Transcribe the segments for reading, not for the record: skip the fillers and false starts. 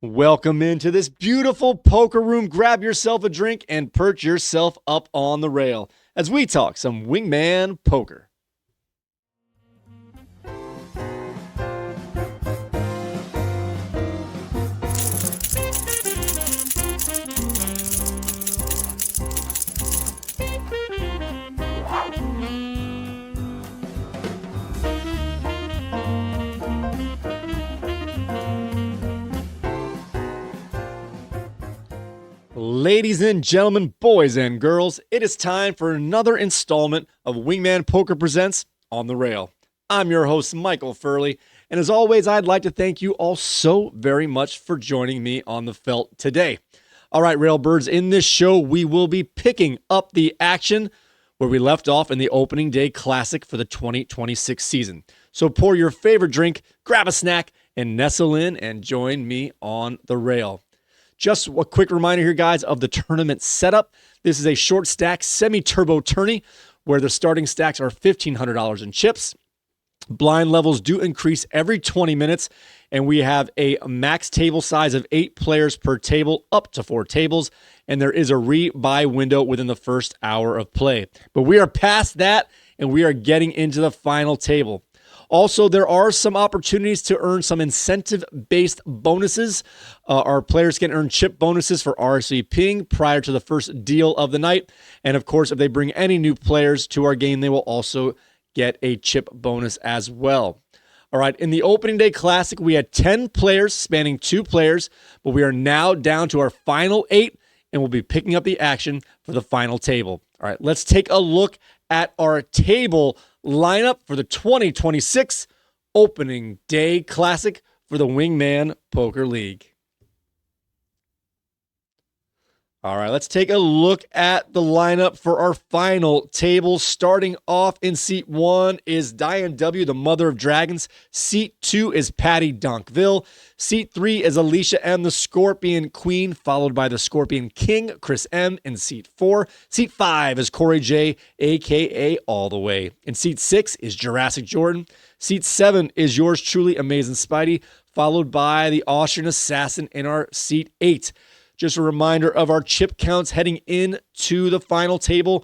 Welcome into this beautiful poker room. Grab yourself a drink and perch yourself up on the rail as we talk some Wingman poker. Ladies and gentlemen, boys and girls, it is time for another installment of Wingman Poker Presents On the Rail. I'm your host, Michael Furley, and as always, I'd like to thank you all so very much for joining me on the felt today. All right, Railbirds, in this show, we will be picking up the action where we left off in the opening day classic for the 2026 season. So pour your favorite drink, grab a snack, and nestle in and join me on the rail. Just a quick reminder here, guys, of the tournament setup. This is a short stack semi-turbo tourney where the starting stacks are $1,500 in chips. Blind levels do increase every 20 minutes, and we have a max table size of 8 players per table, up to 4 tables, and there is a rebuy window within the first hour of play. But we are past that, and we are getting into the final table. Also, there are some opportunities to earn some incentive-based bonuses. Our players can earn chip bonuses for RSVPing prior to the first deal of the night. And of course, if they bring any new players to our game, they will also get a chip bonus as well. All right, in the opening day classic, we had 10 players spanning 2 players, but we are now down to our final 8, and we'll be picking up the action for the final table. All right, let's take a look at our table lineup for the 2026 opening day classic for the Wingman Poker League. All right, let's take a look at the lineup for our final table. Starting off in seat 1 is Diane W., the Mother of Dragons. Seat 2 is Patty Donkville. Seat 3 is Alicia M., the Scorpion Queen, followed by the Scorpion King, Chris M. in seat 4. Seat 5 is Corey J., a.k.a. All the Way. In seat 6 is Jurassic Jordan. Seat 7 is yours truly, Amazing Spidey, followed by the Austrian Assassin in our seat 8. Just a reminder of our chip counts heading into the final table.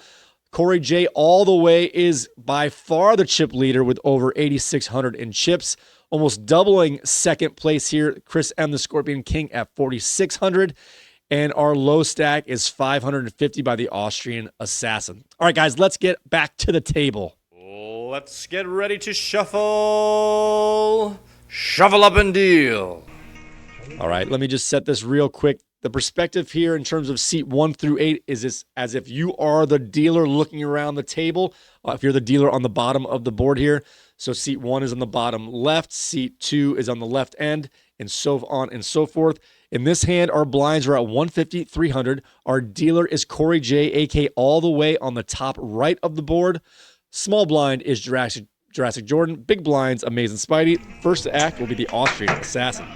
Corey J. All the Way is by far the chip leader with over 8,600 in chips, almost doubling second place here. Chris M., the Scorpion King, at 4,600. And our low stack is 550 by the Austrian Assassin. All right, guys, let's get back to the table. Let's get ready to shuffle. Shuffle up and deal. All right, let me just set this real quick. The perspective here in terms of seat 1 through 8 is this, as if you are the dealer looking around the table. If you're the dealer on the bottom of the board here. So seat 1 is on the bottom left, seat 2 is on the left end, and so on and so forth. In this hand, our blinds are at 150, 300. Our dealer is Corey J., a.k.a. All the Way, on the top right of the board. Small blind is Jurassic Jordan. Big blinds, Amazing Spidey. First to act will be the Austrian Assassin.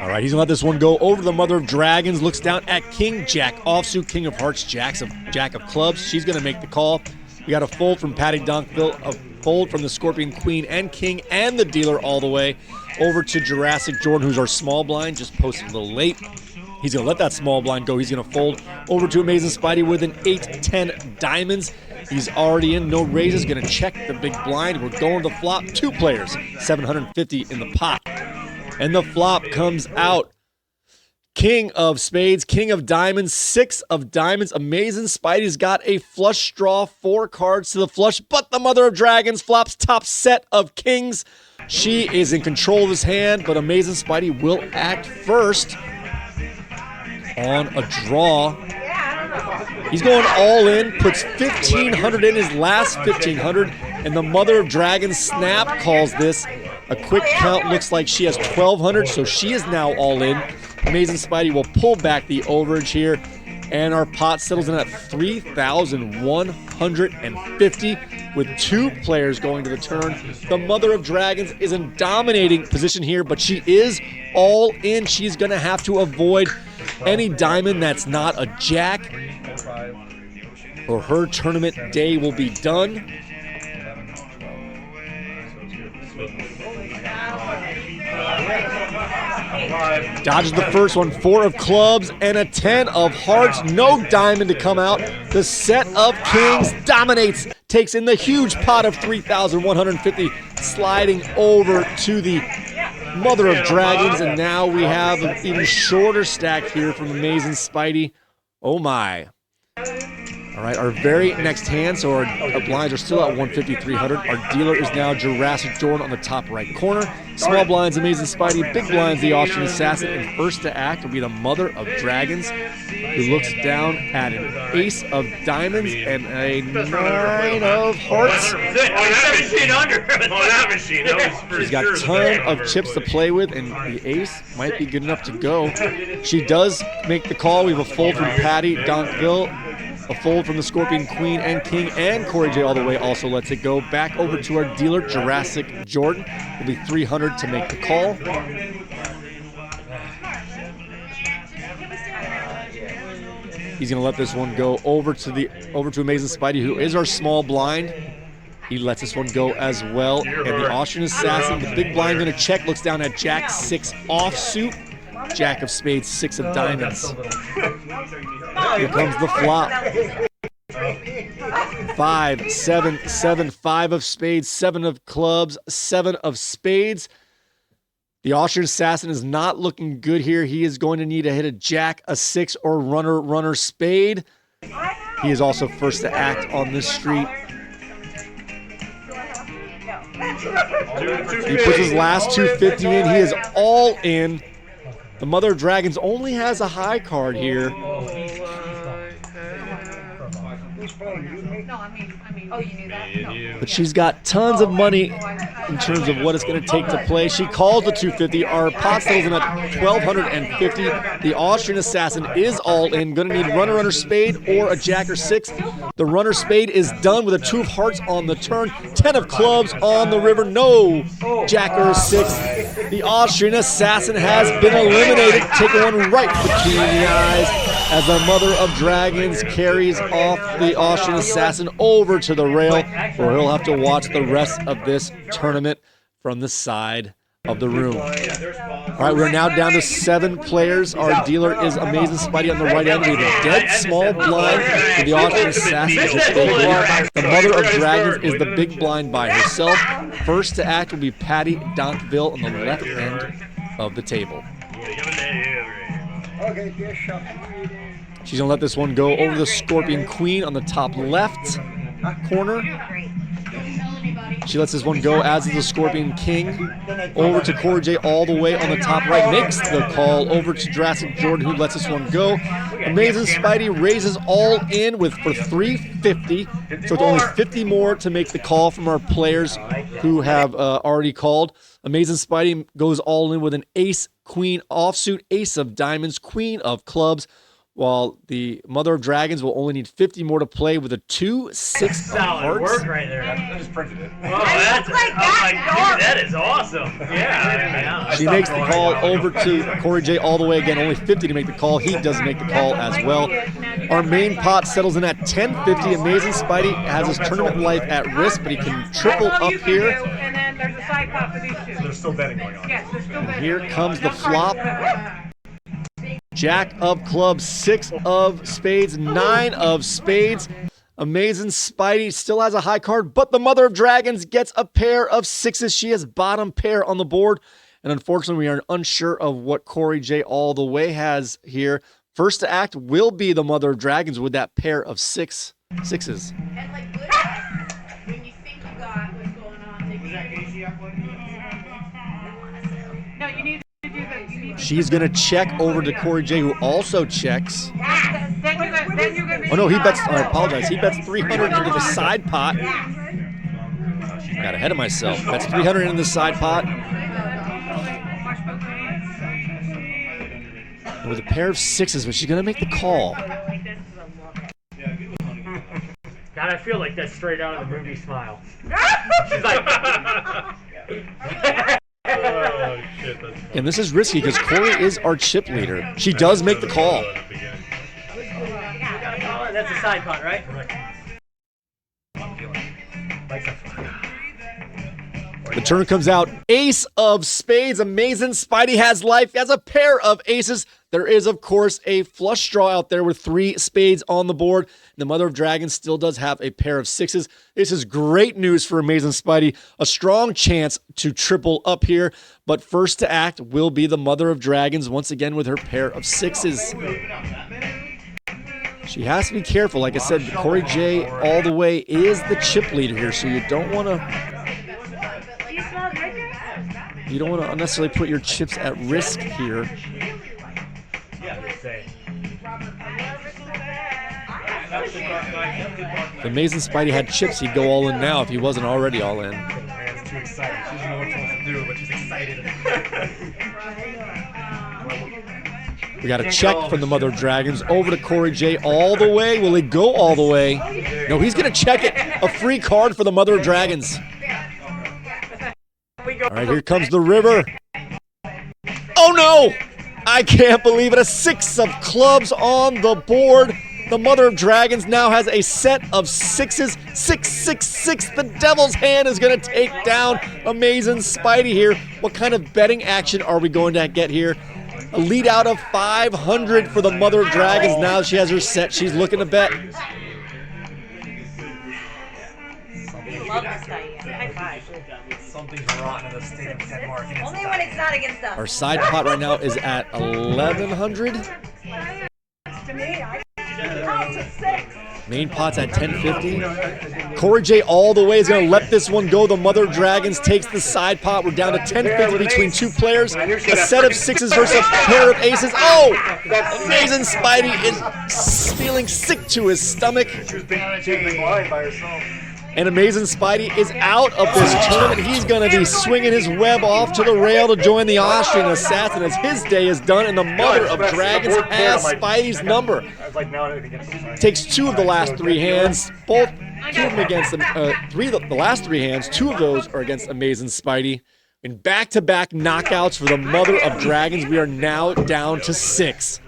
All right, he's going to let this one go over the Mother of Dragons. Looks down at King Jack offsuit, King of Hearts, Jack of Clubs. She's going to make the call. We got a fold from Patty Donkville, a fold from the Scorpion Queen and King and the dealer All the Way over to Jurassic Jordan, who's our small blind, just posted a little late. He's going to let that small blind go. He's going to fold over to Amazing Spidey with an 8-10 diamonds. He's already in, no raises, going to check the big blind. We're going to the flop. 2 players, 750 in the pot. And the flop comes out. King of spades, king of diamonds, 6 of diamonds. Amazing Spidey's got a flush draw, 4 cards to the flush, but the Mother of Dragons flops top set of kings. She is in control of his hand, but Amazing Spidey will act first on a draw. He's going all in, puts 1,500 in his last 1,500, and the Mother of Dragons snap calls this. A quick count looks like she has 1,200, so she is now all in. Amazing Spidey will pull back the overage here, and our pot settles in at 3,150 with 2 players going to the turn. The Mother of Dragons is in dominating position here, but she is all in. She's going to have to avoid any diamond that's not a jack. or her tournament day will be done. Dodges the first one, 4 of clubs and a 10 of hearts. No diamond to come out. The set of kings dominates, takes in the huge pot of 3,150, sliding over to the mother of dragons. And now we have an even shorter stack here from Amazing Spidey. Oh my. All right, our very next hand, so our blinds are still at 150, 300. Our dealer is now Jurassic Jordan on the top right corner. Small blinds, Amazing Spidey. Big blinds, the Austrian Assassin. And first to act will be the Mother of Dragons, who looks down at an ace of diamonds and a 9 of hearts. 17 under. that machine. She's got a ton of chips to play with, and the ace might be good enough to go. She does make the call. We have a fold from Patty Donkville. A fold from the Scorpion Queen and King, and Corey J all the way also lets it go. Back over to our dealer, Jurassic Jordan. Will be 300 to make the call. He's going to let this one go over to Amazing Spidey, who is our small blind. He lets this one go as well. And the Austrian Assassin, the big blind, going to check, looks down at Jack 6 offsuit. Jack of spades, 6 of diamonds. Here comes the flop. 5, 7, 7, 5 of spades, 7 of clubs, 7 of spades. The Austrian Assassin is not looking good here. He is going to need to hit a jack, a 6, or runner spade. He is also first to act on this street. He puts his last 250 in. He is all in. The Mother of Dragons only has a high card here. But she's got tons of money in terms of what it's going to take to play. She calls the 250. Our pot settles in at 1,250. The Austrian Assassin is all in. Going to need runner spade or a jack or 6. The runner spade is done with a 2 of hearts on the turn. 10 of clubs on the river. No jack or 6. The Austrian Assassin has been eliminated. Taking one right between the eyes as the Mother of Dragons carries off the Austrian Assassin over to the rail, where he'll have to watch the rest of this tournament from the side of the room. All right, we're now down to 7 players. Our dealer is Amazing Spidey on the right end. We have a dead small blind for the Austrian Assassin. The Mother of Dragons is the big blind by herself. First to act will be Patty Donkville on the left end of the table. She's going to let this one go over the Scorpion Queen on the top left corner. She lets this one go, as is the Scorpion King. Over to Corey J all the way on the top right. Makes the call over to Jurassic Jordan, who lets this one go. Amazing Spidey raises all in for 350. So it's only 50 more to make the call from our players who have already called. Amazing Spidey goes all in with an ace, queen offsuit, ace of diamonds, queen of clubs, while the Mother of Dragons will only need 50 more to play with a 2, 6 of hearts. Work right there. I just printed it. Oh, that's that is awesome. Yeah. She makes the call over to Corey J all the way again. Only 50 to make the call. He doesn't make the call as well. Our main pot settles in at 1050. Amazing Spidey has his tournament life at risk, but he can triple up here. And then there's a side pot for these two. So there's still betting going on. Yes, there's still betting. Here comes the flop. Jack of clubs, 6 of spades, 9 of spades. Amazing Spidey still has a high card, but the Mother of Dragons gets a pair of 6s. She has bottom pair on the board. And unfortunately, we are unsure of what Corey J all the way has here. First to act will be the Mother of Dragons with that pair of 6s. And like literally, when you think you got what's going on, No, you need to do that. She's going to check over to Corey J, who also checks. Then you're gonna Oh, no, he bets. I apologize. He bets 300 into the side pot. Got ahead of myself. That's 300 into the side pot. And with a pair of 6s, but she's going to make the call. God, I feel like that's straight out of the movie Smile. She's like, Oh, shit, that's And this is risky because Corey is our chip leader. She does make the call. That's a side pot, right? The turn comes out. Ace of spades. Amazing. Spidey has life. He has a pair of aces. There is, of course, a flush draw out there with 3 spades on the board. The Mother of Dragons still does have a pair of sixes. This is great news for Amazing Spidey. A strong chance to triple up here. But first to act will be the Mother of Dragons once again with her pair of sixes. She has to be careful. Like I said, Corey J all the way is the chip leader here, so you don't want to... You don't want to unnecessarily put your chips at risk here. If Amazing Spidey had chips, he'd go all in now if he wasn't already all in. Anna's too excited. She doesn't know what else to do, but she's excited. We got a check from the Mother of Dragons over to Corey J all the way. Will he go all the way? No, he's going to check it. A free card for the Mother of Dragons. All right, here comes the river. Oh, no! I can't believe it. A 6 of clubs on the board. The Mother of Dragons now has a set of sixes. 6, 6, 6. The Devil's Hand is going to take down Amazing Spidey here. What kind of betting action are we going to get here? A lead out of 500 for the Mother of Dragons. Now she has her set. She's looking to bet. Love this Diane. High five. Something's rotten in the state of Denmark. And Only when it's not against us. Our side pot right now is at 1,100. To me, I count to 6. Main pot's at 1050. Corey J all the way is going to let this one go. The Mother of Dragons takes the side pot. We're down to 1050 between 2 players. A set of sixes versus a pair of aces. Oh! Amazing Spidey is feeling sick to his stomach. she was being blind by herself. And Amazing Spidey is out of this tournament. He's going to be swinging his web off to the rail to join the Austrian assassin as his day is done, and the Mother of Dragons has Spidey's number. Takes 2 of the last 3 hands, both 2 of them against the last 3 hands. 2 of those are against Amazing Spidey. In back-to-back knockouts for the Mother of Dragons, we are now down to 6.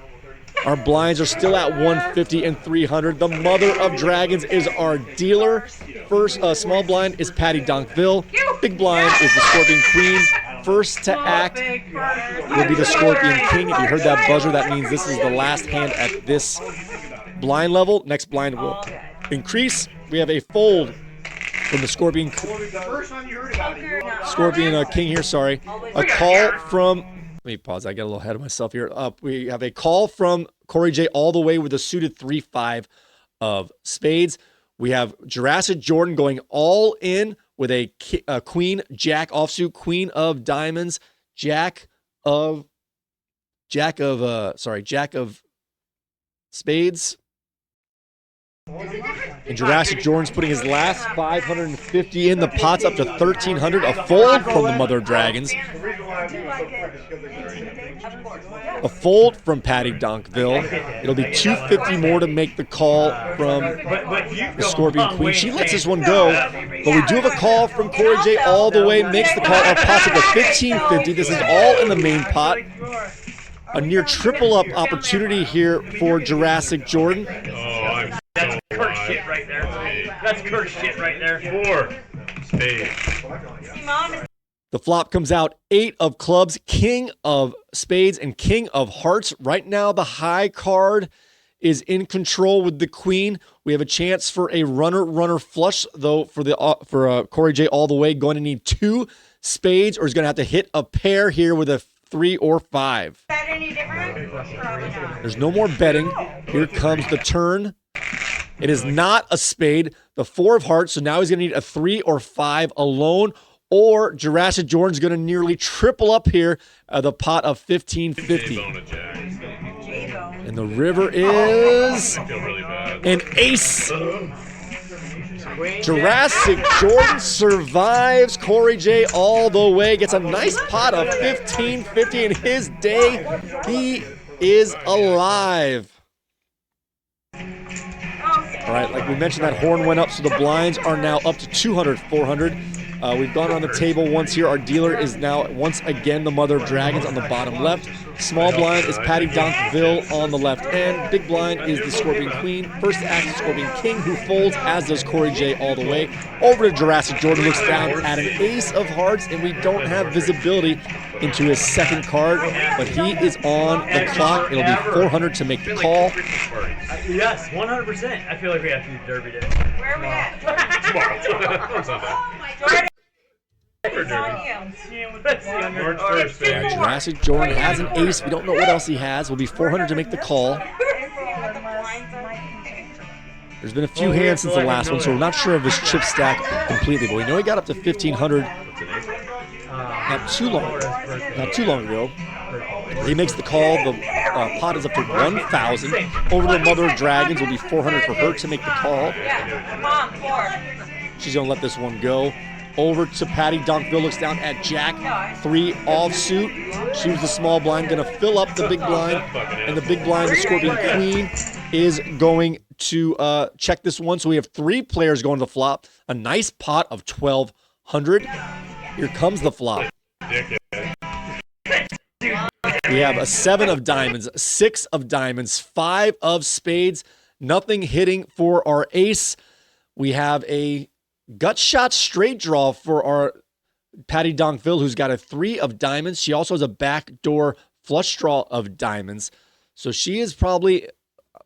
Our blinds are still at 150 and 300. The Mother of Dragons is our dealer. First, small blind is Patty Donkville. Big blind is the Scorpion Queen. First to act will be the Scorpion King. If you heard that buzzer, that means this is the last hand at this blind level. Next blind will increase. We have a fold from the Scorpion King here, sorry. A call from... Let me pause. I get a little ahead of myself here. We have a call from Corey J all the way with a suited 3-5 of spades. We have Jurassic Jordan going all in with a queen, jack offsuit, queen of diamonds, jack of spades. And Jurassic Jordan's putting his last 550 in. The pot's up to 1,300. A fold from the Mother of Dragons. A fold from Patty Donkville. It'll be 250 more to make the call from the Scorpion Queen. She lets this one go, but we do have a call from Corey J all the way. Makes the call. Our pot's up to 1,550. This is all in the main pot. A near triple up opportunity here for Jurassic Jordan. That's Kurt shit right there. That's Kurt shit right there. 4 spades. The flop comes out 8 of clubs, king of spades, and king of hearts. Right now, the high card is in control with the queen. We have a chance for a runner flush, though, for Corey J all the way. Going to need 2 spades, or he's going to have to hit a pair here with a 3 or 5. Bet any different? Probably not. There's no more betting. Here comes the turn. It is not a spade. The 4 of hearts, so now he's going to need a 3 or 5 alone, or Jurassic Jordan's going to nearly triple up here the pot of 1,550. And the river is an ace. Jurassic Jordan survives. Corey J all the way. Gets a nice pot of 1,550 in his day. He is alive. All right, like we mentioned, that horn went up, so the blinds are now up to 200, 400. We've gone on the table once here. Our dealer is now once again the Mother of Dragons on the bottom left. Small blind is Patty Donkville on the left end. Big blind is the Scorpion Queen. First to act is Scorpion King, who folds, as does Corey J all the way. Over to Jurassic Jordan, looks down at an ace of hearts, and we don't have visibility into his second card, but he is on the clock. It'll be 400 to make the call. Yes, 100%. I feel like we have to do Derby Day. Where are we at? Tomorrow. On Sunday. Jordan. It's on you. March 1st. baby. Jurassic Jordan has an ace. We don't know what else he has. Will be 400 to make the call. There's been a few hands since the last one, so we're not sure of his chip stack completely, but we know he got up to 1,500 not too long ago. He makes the call. The pot is up to 1,000. Over to the Mother of Dragons. Will be 400 for her to make the call. Come on, 4. She's going to let this one go. Over to Patty Donkville, looks down at Jack. 3 offsuit. She was the small blind, going to fill up the big blind. And the big blind, the Scorpion Queen, is going to check this one. So we have 3 players going to the flop. A nice pot of 1,200. Here comes the flop. We have a 7 of diamonds, 6 of diamonds, 5 of spades. Nothing hitting for our ace. We have a gut shot straight draw for our Patty Donkville, who's got a 3 of diamonds. She also has a backdoor flush draw of diamonds. So she is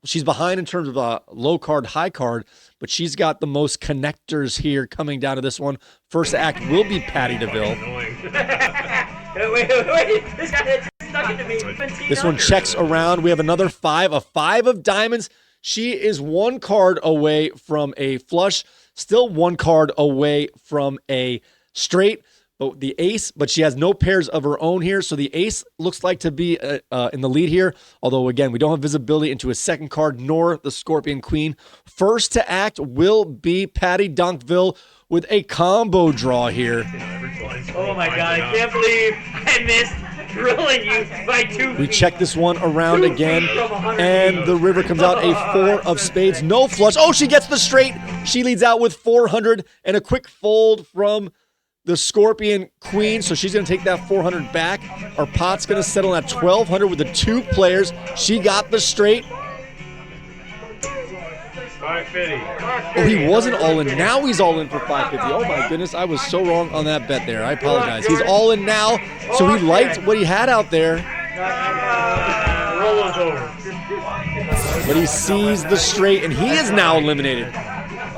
she's behind in terms of a low card, high card, but she's got the most connectors here coming down to this one. First act will be Patty DeVille. Wait. This guy stuck into me. This one checks around. We have another 5, a 5 of diamonds. She is 1 card away from a flush, still 1 card away from a straight. But the ace, but she has no pairs of her own here. So the ace looks like to be in the lead here. Although, again, we don't have visibility into his second card, nor the Scorpion Queen. First to act will be Patty Donkville with a combo draw here. Oh my god, I can't believe I missed drilling you by 2 feet. We check this one around again, and the river comes out a 4 of spades. No flush. Oh, she gets the straight. She leads out with 400 and a quick fold from the Scorpion Queen, so she's going to take that 400 back. Our pot's going to settle at 1,200 with the 2 players. She got the straight. 550. Oh, he wasn't all in. Now he's all in for 550. Oh, my goodness. I was so wrong on that bet there. I apologize. He's all in now, so he liked what he had out there. Roll us over. But he sees the straight, and he is now eliminated.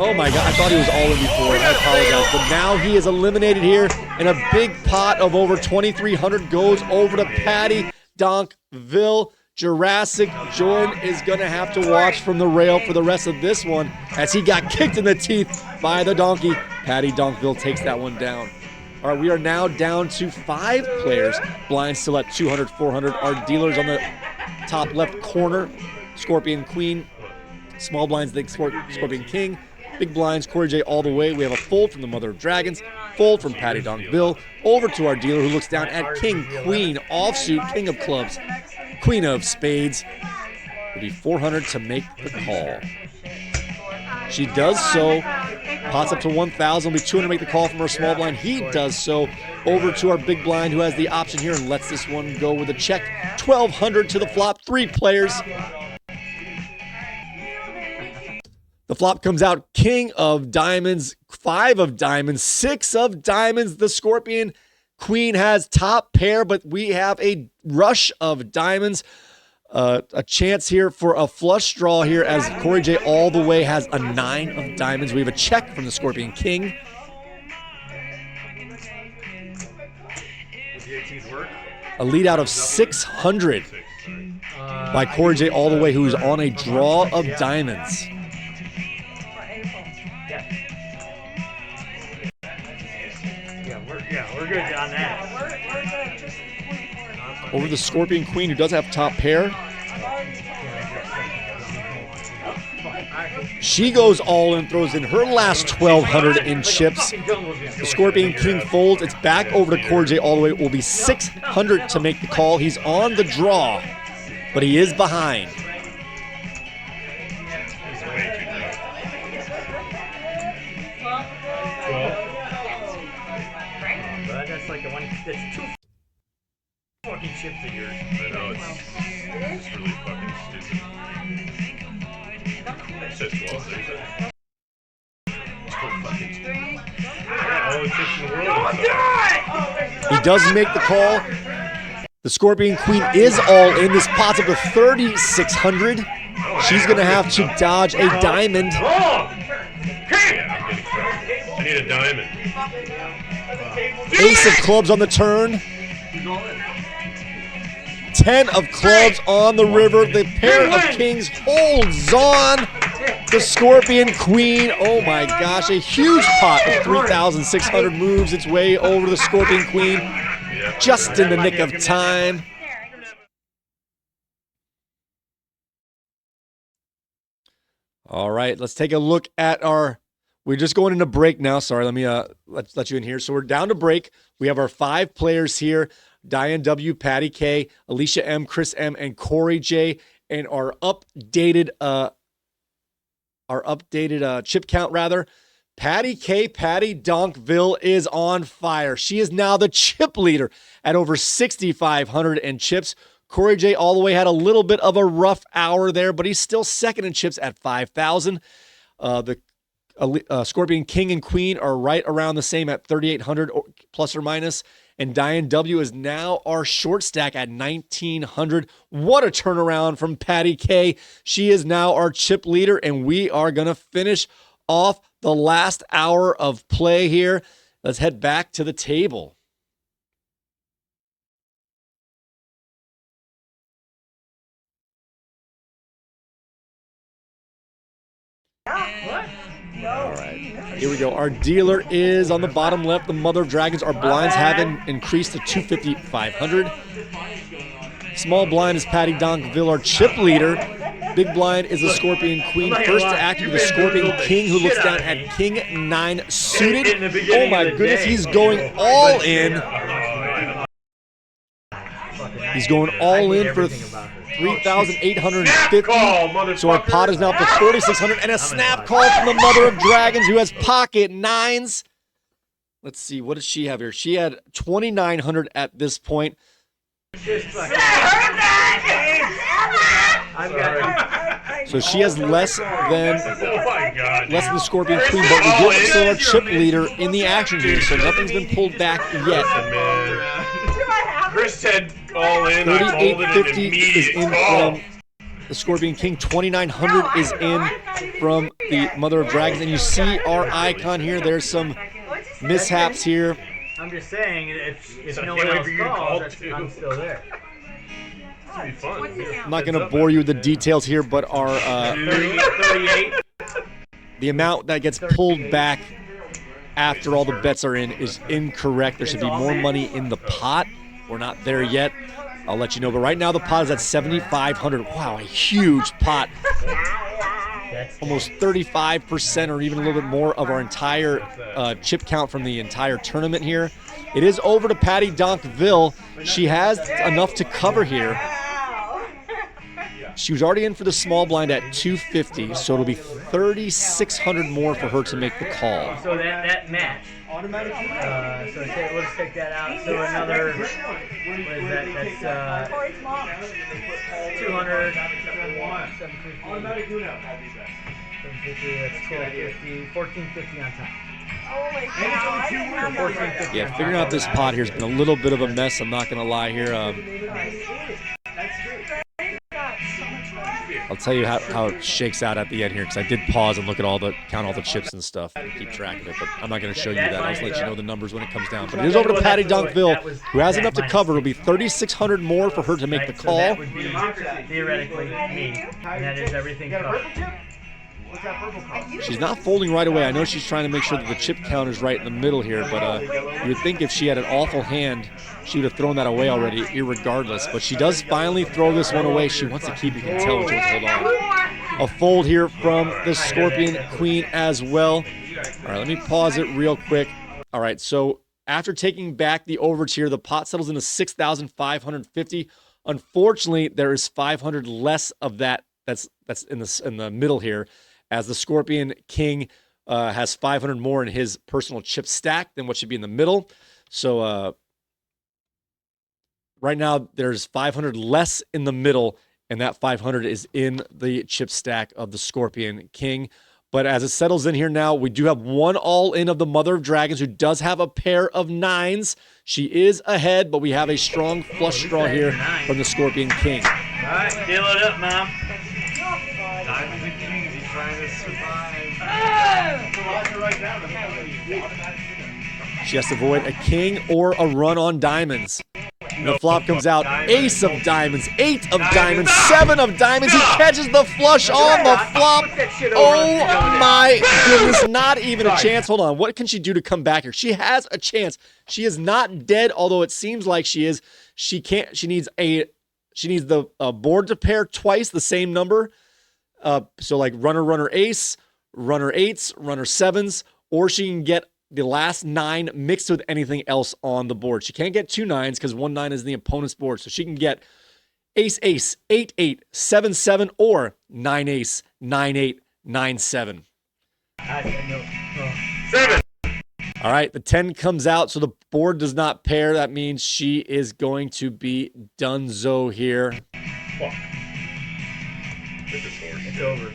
Oh my God, I thought he was all in before. I apologize. But now he is eliminated here, and a big pot of over 2,300 goes over to Patty Donkville. Jurassic Jordan is going to have to watch from the rail for the rest of this one as he got kicked in the teeth by the donkey. Patty Donkville takes that one down. All right, we are now down to 5 players. Blind still at 200, 400. Our dealers on the top left corner. Scorpion Queen. Small blinds, the Scorpion King. Big blinds, Corey J all the way. We have a fold from the Mother of Dragons. Fold from Patty Donkville. Over to our dealer who looks down at King, Queen, offsuit, King of Clubs, Queen of Spades. It'll be 400 to make the call. She does so. Pots up to 1,000. Will be 200 to make the call from her small blind. He does so. Over to our big blind who has the option here and lets this one go with a check. 1,200 to the flop. 3 players. The flop comes out King of Diamonds, 5 of Diamonds, 6 of Diamonds. The Scorpion Queen has top pair, but we have a rush of diamonds. A chance here for a flush draw here as Corey J all the way has a 9 of diamonds. We have a check from the Scorpion King. A lead out of 600 by Corey J all the way, who's on a draw of diamonds. We're good on that. Over the Scorpion Queen, who does have top pair. She goes all in, throws in her last 1,200 in chips. The Scorpion King folds. It's back over to Corey J all the way. It will be 600 to make the call. He's on the draw, but he is behind. That's like the one that's 2 fucking chips of yours. He does make the call. The Scorpion Queen is all in. This pot's up to 3,600. She's going to have to dodge a diamond. I need a diamond. Ace of clubs on the turn. 10 of clubs on the river. The pair of kings holds on. The Scorpion Queen, oh my gosh, a huge pot of 3,600 moves its way over to the Scorpion Queen just in the nick of time. All right, let's take a look at we're just going into break now. Sorry, let me let's let you in here. So we're down to break. We have our 5 players here: Diane W, Patty K, Alicia M, Chris M, and Corey J, and our updated chip count rather. Patty K, Patty Donkville is on fire. She is now the chip leader at over 6,500 in chips. Corey J all the way had a little bit of a rough hour there, but he's still second in chips at 5,000. The Scorpion King and Queen are right around the same at 3,800 plus or minus. And Diane W is now our short stack at 1,900. What a turnaround from Patty K. She is now our chip leader, and we are going to finish off the last hour of play here. Let's head back to the table. All right, here we go. Our dealer is on the bottom left, the Mother of Dragons. Our blinds have increased to 250,500. Small blind is Patty Donkville, our chip leader. Big blind is the Scorpion Queen. First to act with the Scorpion King, who looks down at King 9 suited. Oh my goodness, he's going all in. He's going all in for 3,850. So our pot is now up to 4,600, and a snap call from the Mother of Dragons, who has pocket 9s. Let's see, what does she have here? She had 2,900 at this point. So she has less than the Scorpion Queen, but we do still our chip leader in the action here, so nothing's been pulled back yet. Chris said all in. 3,850 is in from the Scorpion King. 2,900 is in from the Mother of Dragons, and you see our icon here. There's some mishaps here. I'm just saying, if no one else calls, I'm still there. Be fun. I'm not going to bore you with the details here, but our 38. the amount that gets pulled back after all the bets are in is incorrect. There should be more money in the pot. We're not there yet. I'll let you know. But right now the pot is at 7,500. Wow, a huge pot. Almost 35% or even a little bit more of our entire chip count from the entire tournament here. It is over to Patty Donkville. She has enough to cover here. She was already in for the small blind at 250, so it'll be 3,600 more for her to make the call. So that matched. So let's take that out. So another, what is that? That's 200, 750, that's 1250, 1450 on top. Yeah, figuring out this pot here has been a little bit of a mess. I'm not going to lie here. I'll tell you how it shakes out at the end here, because I did pause and count all the chips and stuff and keep track of it, but I'm not going to show you that. I'll just let you know the numbers when it comes down. But it is over to Patty Donkville, who has enough to cover. It'll be 3,600 more for her to make the call. That would be theoretically me, and that is everything covered. She's not folding right away. I know she's trying to make sure that the chip count is right in the middle here, but you would think if she had an awful hand, she would have thrown that away already, irregardless. But she does finally throw this one away. She wants to keep it. You can tell she wants to hold on. A fold here from the Scorpion Queen as well. All right, let me pause it real quick. All right, so after taking back the overage here, the pot settles into 6,550. Unfortunately, there is 500 less of that that's in the middle here, as the Scorpion King has 500 more in his personal chip stack than what should be in the middle. So right now there's 500 less in the middle, and that 500 is in the chip stack of the Scorpion King. But as it settles in here now, we do have one all-in of the Mother of Dragons who does have a pair of 9s. She is ahead, but we have a strong flush draw here from the Scorpion King. All right, deal it up, Mom. Diamonds and kings, he's trying to survive. She has to avoid a king or a run on diamonds. And the flop comes out, ace of diamonds, 8 of diamonds, 7 of diamonds. He catches the flush on the flop. Oh my goodness, not even a chance. Hold on, what can she do to come back here? She has a chance. She is not dead, although it seems like she is. She can't. She needs the board to pair twice the same number. So like runner ace, runner 8s, runner 7s, or she can get the last 9 mixed with anything else on the board. She can't get 2 9s because 1 9 is the opponent's board. So she can get ace, 8, 7, 7, or 9 ace, 9, 8, 9, 7. 7. All right, the 10 comes out, so the board does not pair. That means she is going to be donezo here. It's over.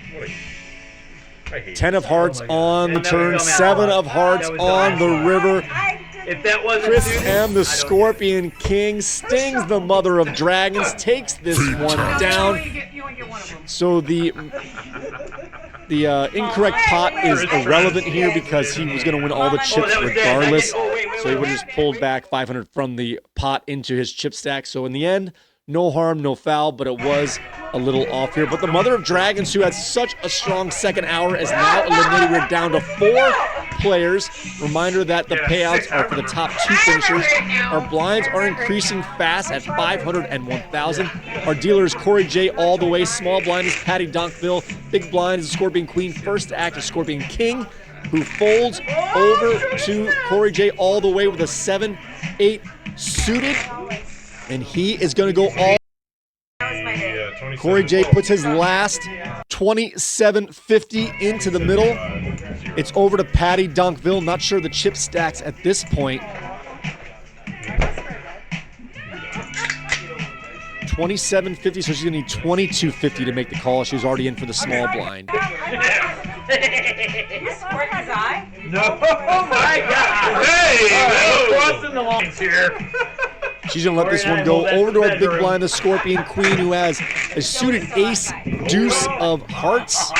10 of hearts on the turn, 7 of hearts on the river. If that wasn't Chris suited, M, the Scorpion King, stings the Mother of Dragons, takes this one down. So the incorrect pot is irrelevant here because he was going to win all the chips regardless. So he would have just pulled back 500 from the pot into his chip stack. So in the end, no harm, no foul, but it was a little off here. But the Mother of Dragons, who had such a strong second hour, is now eliminated. We're down to 4 players. Reminder that the payouts are for the top 2 finishers. Our blinds are increasing fast at 500 and 1,000. Our dealer is Corey J all the way. Small blind is Patty Donkville. Big blind is the Scorpion Queen. First act is Scorpion King, who folds over to Corey J all the way with a 7-8 suited. And he is going to go all. Corey J puts his last 2750 into the middle. It's over to Patty Donkville. Not sure the chip stacks at this point. 2750, so she's going to need 2250 to make the call. She's already in for the small blind. You squirt his eye? No, oh my God! Hey, crossing the lines here. She's going to let this one go over to our big blind, the Scorpion Queen, who has a suited ace, deuce of hearts.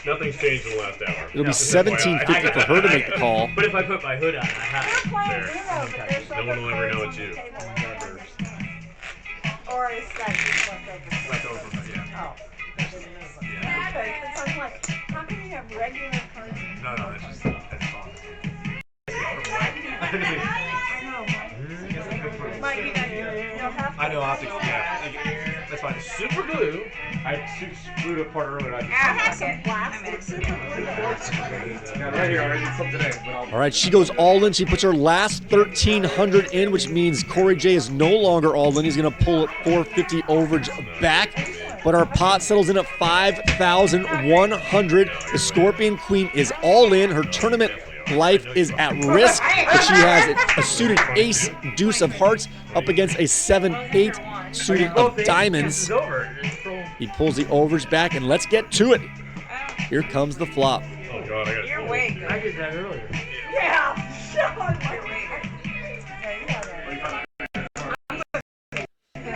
Nothing's changed in the last hour. It'll be 1750 for her to make the call. But if I put my hood on, I have No one will ever know it's you. Or is that just left over? Left over, yeah. Oh. Okay, it's I'm like, how can you have regular cards? No, that's just that's fun. Might be that you'll have to. I know optics. Yeah, that's fine. Super glue. I screwed it apart earlier. I have some plastic super glue. Right here, I did some today. All right, she goes all in. She puts her last 1,300 in, which means Corey J is no longer all in. He's going to pull it 450 overage back. But our pot settles in at 5,100. The Scorpion Queen is all in. Her tournament life is at risk, but she has a suited ace, deuce of hearts up against a 7-8 suited of diamonds. He pulls the overage back, and let's get to it. Here comes the flop. Oh God, I got You're way good. I did that earlier. Yeah.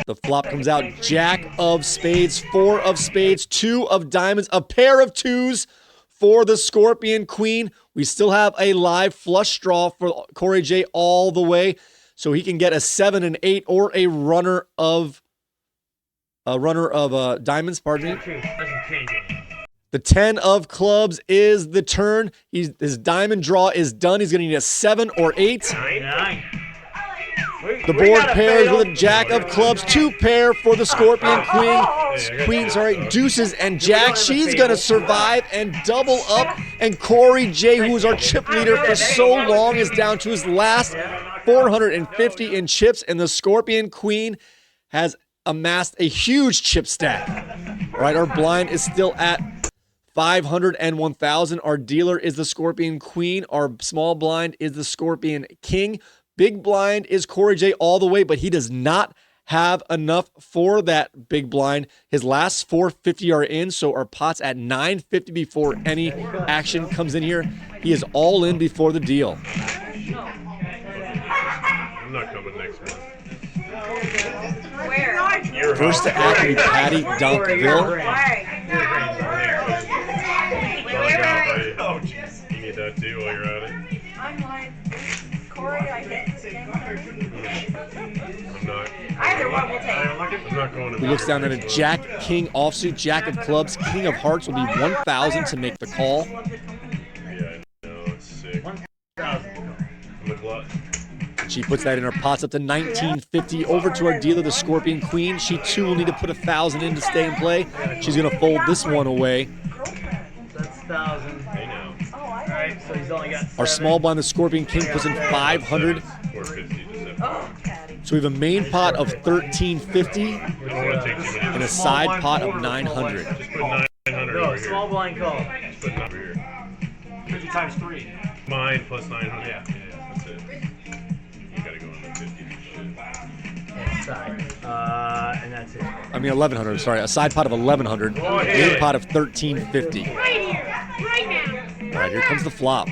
The flop comes out, Jack of spades, 4 of spades, 2 of diamonds, a pair of 2s for the Scorpion Queen. We still have a live flush draw for Corey J all the way, so he can get a 7 and 8 or a runner of diamonds. Pardon me. The 10 of clubs is the turn. His diamond draw is done. He's going to need a 7 or 8. 9. The board pairs with a Jack of clubs, 2 pair for the Scorpion Queen. Deuces and Jacks. She's going to survive and double up. And Corey J, who was our chip leader for so long, is down to his last 450 in chips. And the Scorpion Queen has amassed a huge chip stack. All right, our blind is still at 500 and 1,000. Our dealer is the Scorpion Queen. Our small blind is the Scorpion King. Big blind is Corey J all the way, but he does not have enough for that big blind. His last 450 are in, so our pot's at 950 before any action comes in here. He is all in before the deal. I'm not coming next month. Where? Your First to act will be Patty Donkville. Oh, jeez. You need that too while you're at it. I'm like, Corey, I get this game coming. I'm not. Either one will take. I'm not going to. He looks down at a Jack King offsuit, Jack of clubs, King of hearts will be 1,000 to make the call. Yeah, I know. It's sick. 1,000. I'm a glut. She puts that in her pots up to 1950. Over to our dealer, the Scorpion Queen. She too will need to put 1,000 in to stay in play. She's gonna fold this one away. That's 1,000. Hey now. Alright, so he's only got 7. Our small blind, the Scorpion King, puts in 500. 450 to 7. So we have a main pot of 1,350 I don't want to take too many. and a side pot of 900. Just put 900 No, over here. small blind call. Just put 9 over here. 50 times 3. Mine plus 900. Yeah. That's it. You gotta go in the 50. Side. And that's it. I mean 1,100. Sorry, a side pot of 1,100. Main pot of 1,350. Right here. Right now. All right, here comes the flop.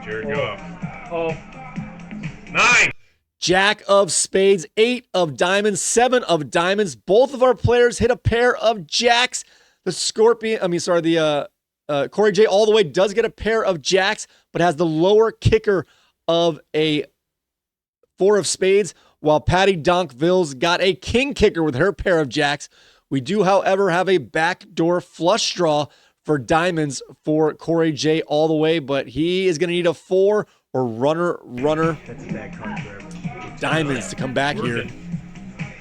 Jared, go up. Oh, 9! Jack of spades, 8 of diamonds, 7 of diamonds. Both of our players hit a pair of jacks. The Corey J all the way does get a pair of jacks, but has the lower kicker of a 4 of spades, while Patty Donkville's got a king kicker with her pair of jacks. We do, however, have a backdoor flush draw for diamonds for Corey J all the way, but he is going to need a 4 or runner that's a bad card for everyone. diamonds to come back here.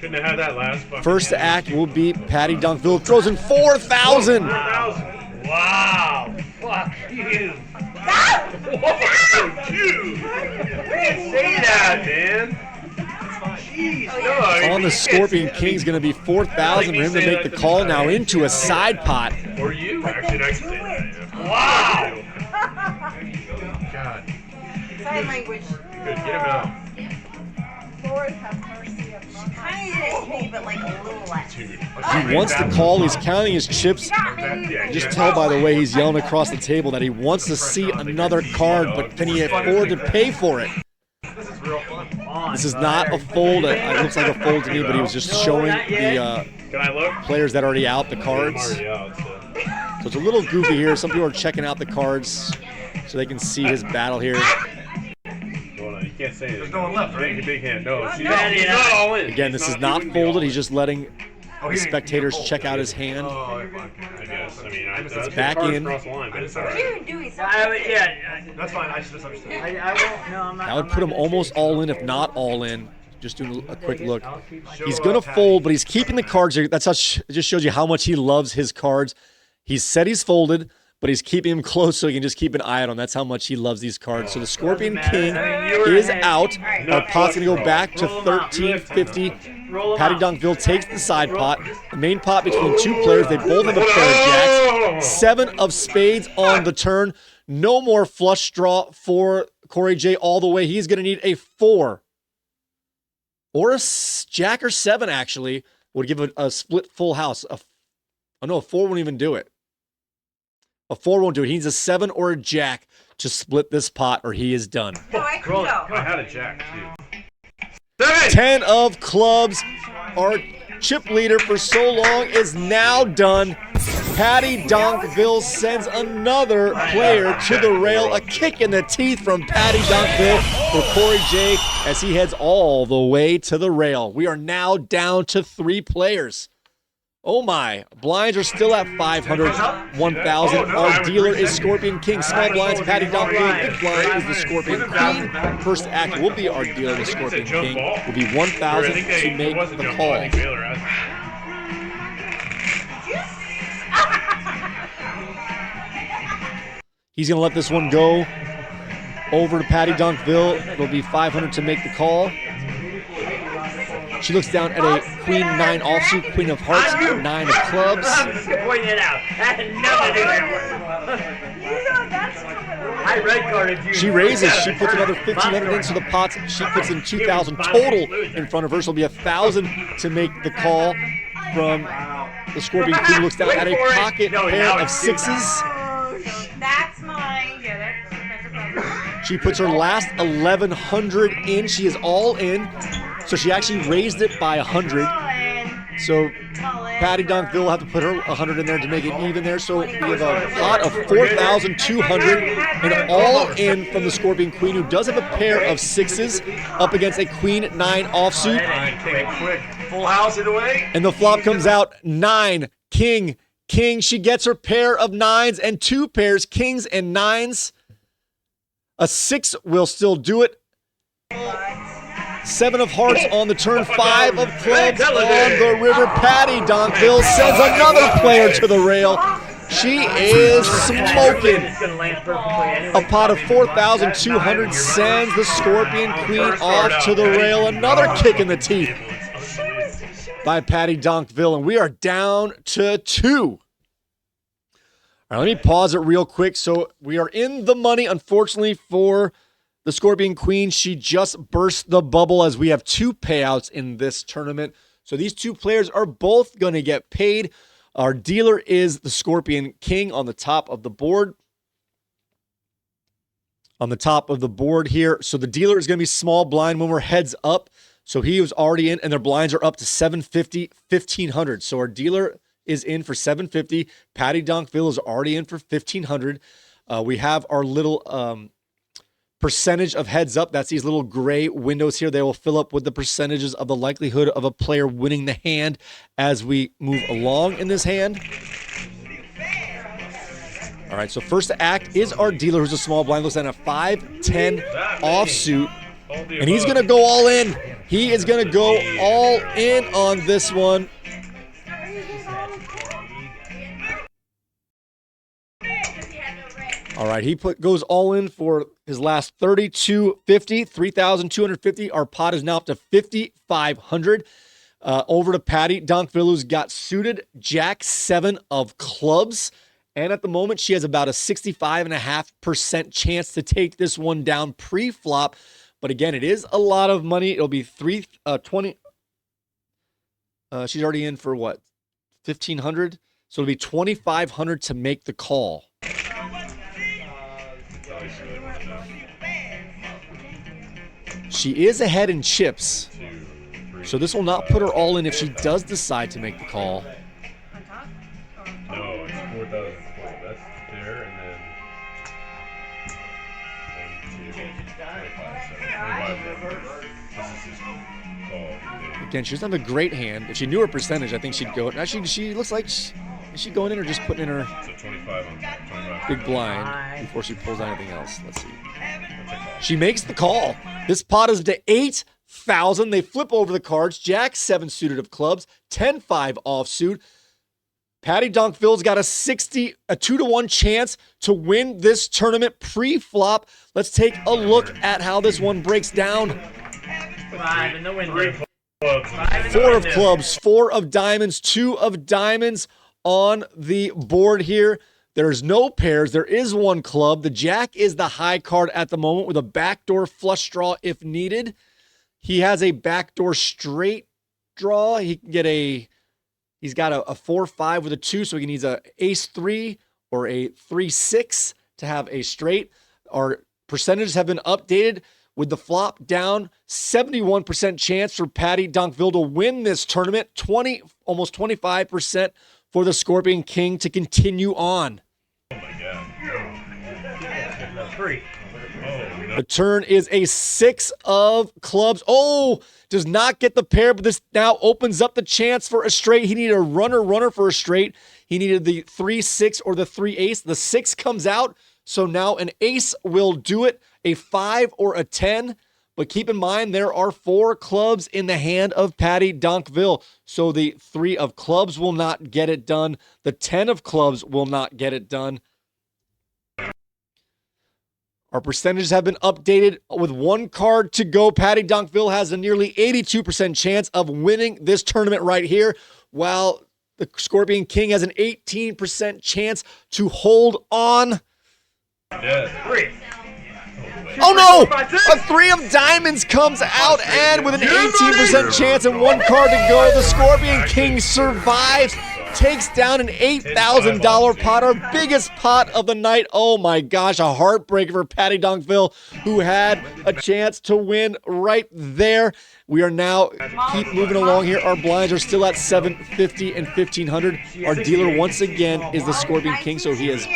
Couldn't have had that last fucking First to hand. act will be Patty Donkville. Throws in 4,000. 4,000. Wow! Fuck you! Fuck you! Say that, man. Jeez, no. On the Scorpion King's going to be 4,000 for him to make the call now into a side pot. Or you. Actually, I can say that. Yeah. Wow! God. Sign language. Good. Get him out. Lord have mercy upon us. Kind of is me, but like a little less. Dude. He wants to call. He's counting his chips. Just tell by the way he's yelling across the table that he wants to see another card, but can he afford to pay for it? This is real fun. This is not a fold. It looks like a fold to me, but he was just showing the Can I look? players that are already out the I'm cards. already out, so. So it's a little goofy here. Some people are checking out the cards so they can see his battle here. Hold on, you can't say anything. There's no one left, right? Big hand. No, she's Patty, not all in. Again, this is not folded. He's just letting the spectators check out his hand. Oh, I guess. I mean, I back in. Cross the line, but it's all What right. are you doing? That's fine. I just misunderstood. I won't. No, I'm not. That would put him almost all in, if not all in. Just doing a quick look. I'll keep my- He's going to fold, but he's keeping the cards. That's how it just shows you how much he loves his cards. He said he's folded, but he's keeping them close so he can just keep an eye on them. That's how much he loves these cards. So the Scorpion King is out. Our pot's going to go back to 1,350. Roll 'em Patty out. Donkville takes the side pot. The main pot between two players. They both have a pair of jacks. 7 of spades on the turn. No more flush draw for Corey J all the way. He's going to need a 4. Or a jack or 7, actually, would give a split full house. A 4 won't even do it. A 4 won't do it. He needs a 7 or a jack to split this pot, or he is done. No, I can Roll it. go. I had a jack, too. 7! 10 of clubs. Our chip leader for so long is now done. Patty Donkville sends another player to the rail. A kick in the teeth from Patty Donkville for Corey J as he heads all the way to the rail. We are now down to 3 players. Oh my, blinds are still at 500, 1,000. Our dealer is Scorpion King. Small blinds, Patty Donkville. Big blind is the Scorpion Queen. First act will be our dealer, the Scorpion King. Will be 1,000 to make the call. He's going to let this one go over to Patty Donkville. It'll be 500 to make the call. She looks down at a queen 9 offsuit, queen of hearts, 9 of clubs. I'm just pointing it out. That had nothing to do with it. You know, that's coming up. I red carded you. She raises. She puts another 1,500 into the pots. She puts in 2,000 total in front of her. So it'll be 1,000 to make the call from the Scorpion Queen, who looks down at a pocket pair of 6s. That's mine. Yeah, that's a problem. She puts her last 1,100 in. She is all in. So she actually raised it by 100. So Patty Donkville will have to put her 100 in there to make it even there. So we have a pot of 4,200 and all in from the Scorpion Queen, who does have a pair of 6s up against a queen 9 offsuit. Quick. Full house it away. And the flop comes out 9, king, king. She gets her pair of 9s and 2 pairs, kings and 9s. A 6 will still do it. 7 of hearts on the turn, 5 of clubs on the river. Patty Donkville sends another player to the rail. She is smoking. A pot of 4,200 sends the Scorpion Queen off to the rail. Another kick in the teeth by Patty Donkville, and we are down to 2. All right, let me pause it real quick. So we are in the money, unfortunately, for the Scorpion Queen. She just burst the bubble as we have 2 payouts in this tournament. So these 2 players are both going to get paid. Our dealer is the Scorpion King on the top of the board. On the top of the board here. So the dealer is going to be small blind when we're heads up. So he was already in, and their blinds are up to 750, 1,500. So our dealer is in for 750. Patty Donkville is already in for 1,500. We have our little percentage of heads up. That's these little gray windows here. They will fill up with the percentages of the likelihood of a player winning the hand as we move along in this hand. All right, so first to act is our dealer, who's a small blind, looks at a 5-10 offsuit, and he's going to go all in. He is going to go all in on this one. All right, he goes all in for his last 3,250, 3,250. Our pot is now up to 5,500. Over to Patty Donkville, who's got suited Jack 7 of clubs. And at the moment, she has about a 65.5% chance to take this one down pre-flop. But again, it is a lot of money. It'll be 20. She's already in for what? 1,500? So it'll be 2,500 to make the call. She is ahead in chips, so this will not put her all in if she does decide to make the call. No, it's 4,000. That's there, and then 1, 2, 25. This is his call. Again, she doesn't have a great hand. If she knew her percentage, I think she'd go. Actually, she looks like is she going in or just putting in her So 25 on 25. big blind before she pulls anything else? Let's see. She makes the call. This pot is to 8,000. They flip over the cards. Jack 7 suited of clubs, 10-5 offsuit. Patty Donkville's got a 2-to-1 chance to win this tournament pre-flop. Let's take a look at how this one breaks down. 5 in the window. 4 of clubs, 4 of diamonds, 2 of diamonds on the board here. There's no pairs. There is 1 club. The Jack is the high card at the moment with a backdoor flush draw if needed. He has a backdoor straight draw. He can get he's got a 4-5 with a 2, so he needs a ace-3 or a 3-6 to have a straight. Our percentages have been updated with the flop down. 71% chance for Patty Donkville to win this tournament. Almost 25% for the Scorpion King to continue on. Oh my god. The turn is a 6 of clubs. Oh, does not get the pair, but this now opens up the chance for a straight. He needed a runner for a straight. He needed the 3-6 or the 3-ace. The 6 comes out, so now an ace will do it, a 5 or a 10. But keep in mind, there are 4 clubs in the hand of Patty Donkville. So the 3 of clubs will not get it done. The 10 of clubs will not get it done. Our percentages have been updated with one card to go. Patty Dunkville has a nearly 82% chance of winning this tournament right here, while the Scorpion King has an 18% chance to hold on. Yeah. Oh no! A 3 of diamonds comes out, and with an 18% chance and one card to go, the Scorpion King survives, takes down an $8,000 pot, our biggest pot of the night. Oh my gosh, a heartbreaker for Patty Dunkville, who had a chance to win right there. We are now keep moving along here. Our blinds are still at 750 and 1500. Our dealer once again is the Scorpion King, so he is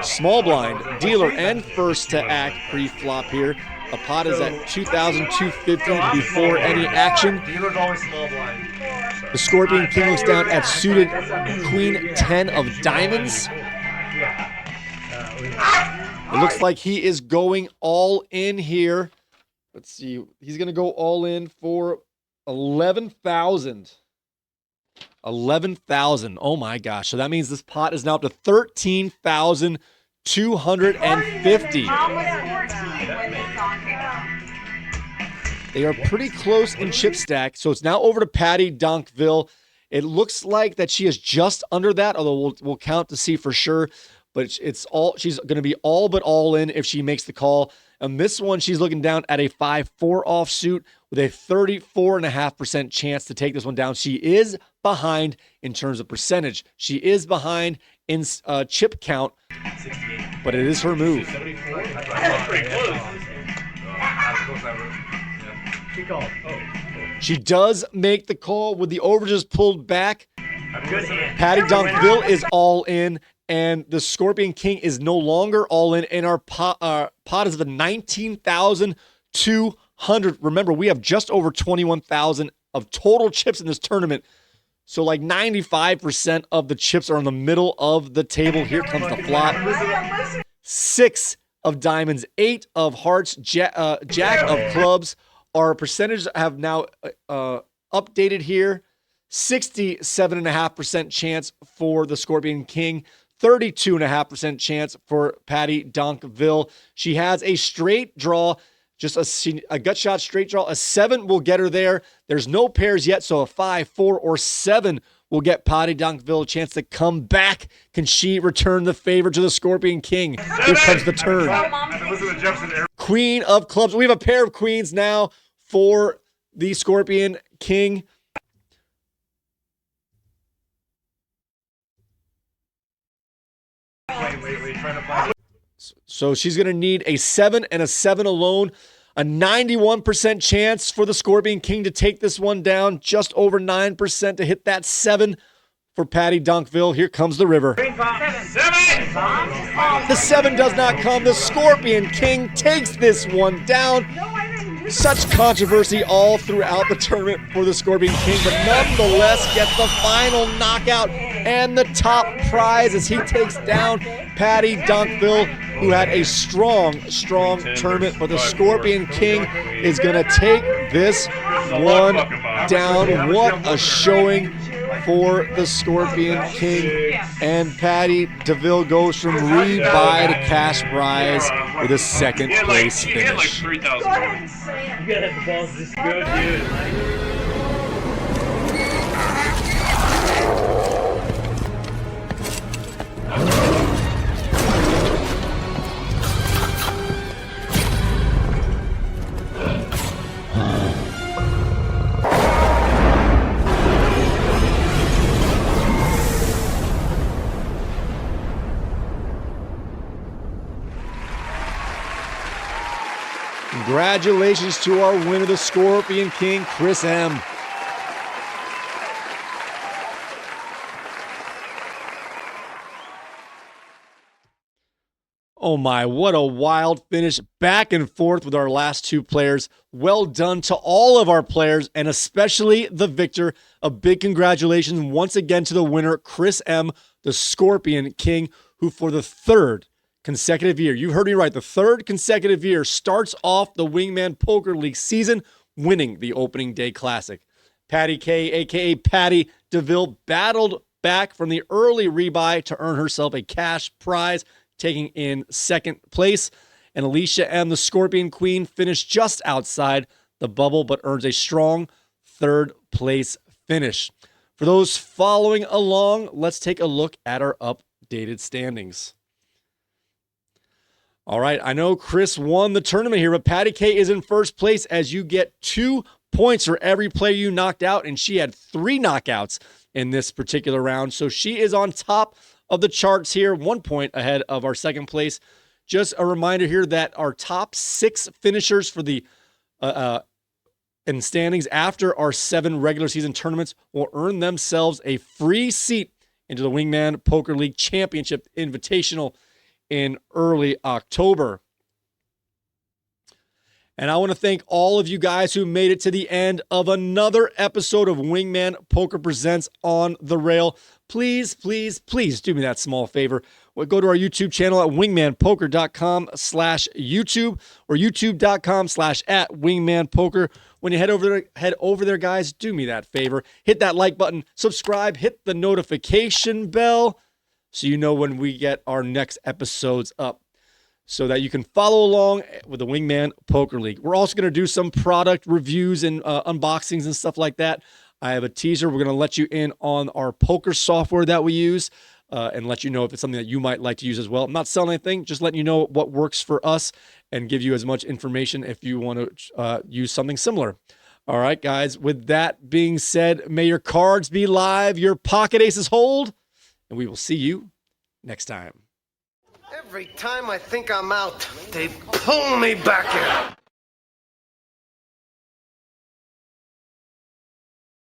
small blind, dealer, and first to act pre-flop here. A pot is at 2,250 before any action. Dealer's always small blind. The Scorpion King looks down at suited Queen 10 of diamonds. It looks like he is going all in here. Let's see. He's going to go all in for 11,000. 11,000. Oh my gosh. So that means this pot is now up to 13,250. Mom was 14 when this song came out. They are pretty close in chip stack. So it's now over to Patty Dunkville. It looks like that she is just under that, although we'll count to see for sure. But it's all, she's going to be all but all in if she makes the call. And this one, she's looking down at a 5-4 offsuit with a 34.5% chance to take this one down. She is behind in terms of percentage. She is behind in chip count, but it is her move. 74? She called. She does make the call with the overages pulled back. Good hand. Patty Dunkville is all in, and the Scorpion King is no longer all in, and our pot is at the 19,200. Remember, we have just over 21,000 of total chips in this tournament. So like 95% of the chips are in the middle of the table. Here comes the flop. 6 of diamonds, 8 of hearts, jack of clubs. Our percentages have now updated here. 67.5% chance for the Scorpion King. 32.5% chance for Patty Dunkville. She has a straight draw, just a gut shot straight draw. A 7 will get her there. There's no pairs yet, so a 5, 4, or 7 will get Patty Dunkville a chance to come back. Can she return the favor to the Scorpion King? Here comes the turn. Queen of clubs. We have a pair of queens now for the Scorpion King. So she's going to need a 7 and a 7 alone. A 91% chance for the Scorpion King to take this one down. Just over 9% to hit that 7 for Patty Dunkville. Here comes the river. The 7 does not come. The Scorpion King takes this one down. Such controversy all throughout the tournament for the Scorpion King, but nonetheless gets the final knockout and the top prize as he takes down Patty Dunkville, who had a strong tournament. But the Scorpion King is going to take this one down. What a showing for the Scorpion King. And Patty DeVille goes from rebuy to cash prize with a second place finish. You gotta have the balls this good, dude. Congratulations to our winner, the Scorpion King, Chris M. Oh my, what a wild finish. Back and forth with our last two players. Well done to all of our players, and especially the victor. A big congratulations once again to the winner, Chris M., the Scorpion King, who for the third consecutive year, you heard me right, the third consecutive year, starts off the Wingman Poker League season winning the opening day classic. Patty K, aka Patty DeVille, battled back from the early rebuy to earn herself a cash prize, taking in second place. and Alicia and the Scorpion Queen finish just outside the bubble, but earns a strong third place finish. For those following along, let's take a look at our updated standings. All right, I know Chris won the tournament here, but Patty K is in first place as you get 2 points for every player you knocked out, and she had 3 knockouts in this particular round. So she is on top of the charts here, 1 point ahead of our second place. Just a reminder here that our top 6 finishers for the in standings after our 7 regular season tournaments will earn themselves a free seat into the Wingman Poker League Championship Invitational in early October. And I want to thank all of you guys who made it to the end of another episode of Wingman Poker Presents On the Rail. Please, please, please do me that small favor. Go to our YouTube channel at wingmanpoker.com/YouTube or youtube.com/@wingmanpoker. When you head over there, guys, do me that favor. Hit that like button, subscribe, hit the notification bell so you know when we get our next episodes up, so that you can follow along with the Wingman Poker League. We're also going to do some product reviews and unboxings and stuff like that. I have a teaser. We're going to let you in on our poker software that we use and let you know if it's something that you might like to use as well. I'm not selling anything, just letting you know what works for us and give you as much information if you want to use something similar. All right, guys, with that being said, may your cards be live, your pocket aces hold, and we will see you next time. Every time I think I'm out, they pull me back in.